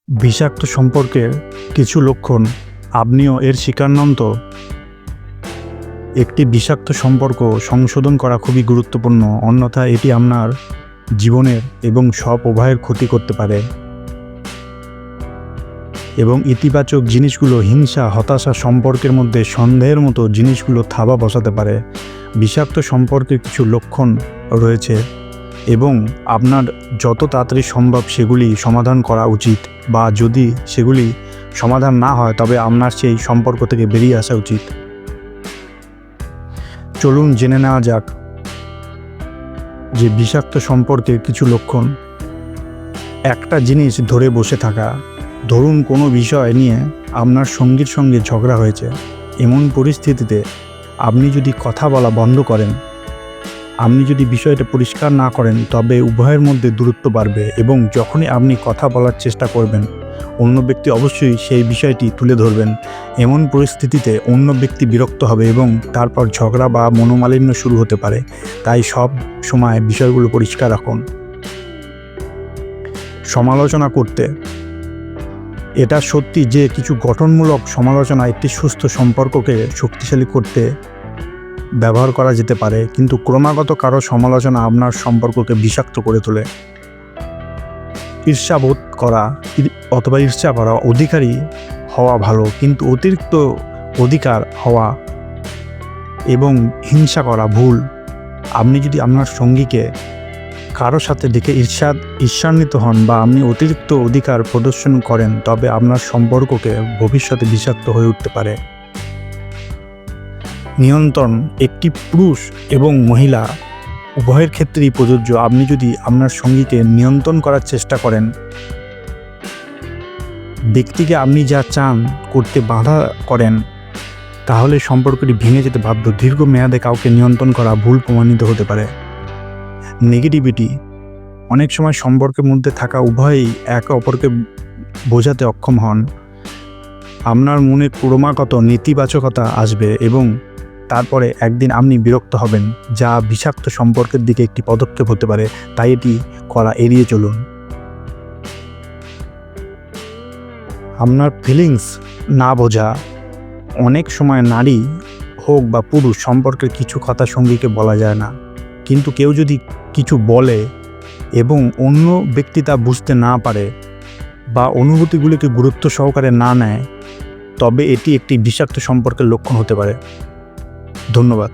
বিষাক্ত সম্পর্কের কিছু লক্ষণ, আপনিও এর শিকার নন তো? একটি বিষাক্ত সম্পর্ক সংশোধন করা খুবই গুরুত্বপূর্ণ, অন্যথায় এটি আপনার জীবনের এবং সব উভয়ের ক্ষতি করতে পারে। এবং ইতিবাচক জিনিসগুলো হিংসা, হতাশা, সম্পর্কের মধ্যে সন্দেহের মতো জিনিসগুলো থাবা বসাতে পারে। বিষাক্ত সম্পর্কের কিছু লক্ষণ রয়েছে এবং আপনার যত তাড়াতাড়ি সম্ভব সেগুলি সমাধান করা উচিত, বা যদি সেগুলি সমাধান না হয় তবে আপনার সেই সম্পর্ক থেকে বেরিয়ে আসা উচিত। চলুন জেনে নেওয়া যাক যে বিষাক্ত সম্পর্কের কিছু লক্ষণ। একটা জিনিস ধরে বসে থাকা। ধরুন কোনো বিষয় নিয়ে আপনার সঙ্গীর সঙ্গে ঝগড়া হয়েছে। এমন পরিস্থিতিতে আপনি যদি কথা বলা বন্ধ করেন, আপনি যদি বিষয়টা পরিষ্কার না করেন, তবে উভয়ের মধ্যে দূরত্ব বাড়বে এবং যখনই আপনি কথা বলার চেষ্টা করবেন, অন্য ব্যক্তি অবশ্যই সেই বিষয়টি তুলে ধরবেন। এমন পরিস্থিতিতে অন্য ব্যক্তি বিরক্ত হবে এবং তারপর ঝগড়া বা মনোমালিন্য শুরু হতে পারে। তাই সব সময় বিষয়গুলো পরিষ্কার রাখুন। সমালোচনা করতে। এটা সত্যি যে কিছু গঠনমূলক সমালোচনা একটি সুস্থ সম্পর্ককে শক্তিশালী করতে ব্যবহার করা যেতে পারে, কিন্তু ক্রমাগত কারো সমালোচনা আপনার সম্পর্ককে বিষাক্ত করে তোলে। ঈর্ষাবোধ করা অথবা ঈর্ষা করা। অধিকারী হওয়া ভালো, কিন্তু অতিরিক্ত অধিকার হওয়া এবং হিংসা করা ভুল। আপনি যদি আপনার সঙ্গীকে কারো সাথে দেখে ঈর্ষান্বিত হন বা আপনি অতিরিক্ত অধিকার প্রদর্শন করেন, তবে আপনার সম্পর্ককে ভবিষ্যতে বিষাক্ত হয়ে উঠতে পারে। নিয়ন্ত্রণ। একটি পুরুষ এবং মহিলা উভয়ের ক্ষেত্রেই প্রযোজ্য। আপনি যদি আপনার সঙ্গীকে নিয়ন্ত্রণ করার চেষ্টা করেন, ব্যক্তিকে আপনি যা চান করতে বাধা করেন, তাহলে সম্পর্কটি ভেঙে যেতে বাধ্য। দীর্ঘমেয়াদে কাউকে নিয়ন্ত্রণ করা ভুল প্রমাণিত হতে পারে। নেগেটিভিটি। অনেক সময় সম্পর্কের মধ্যে থাকা উভয়েই একে অপরকে বোঝাতে অক্ষম হন। আপনার মনে ক্রমাগত নেতিবাচকতা আসবে এবং তারপরে একদিন আপনি বিরক্ত হবেন, যা বিষাক্ত সম্পর্কের দিকে একটি পদক্ষেপ হতে পারে। তাই এটি করা এড়িয়ে চলুন। আপনার ফিলিংস না বোঝা। অনেক সময় নারী হোক বা পুরুষ, সম্পর্কের কিছু কথা সঙ্গীকে বলা যায় না, কিন্তু কেউ যদি কিছু বলে এবং অন্য ব্যক্তি তা বুঝতে না পারে বা অনুভূতিগুলিকে গুরুত্ব সহকারে না নেয়, তবে এটি একটি বিষাক্ত সম্পর্কের লক্ষণ হতে পারে। ধন্যবাদ।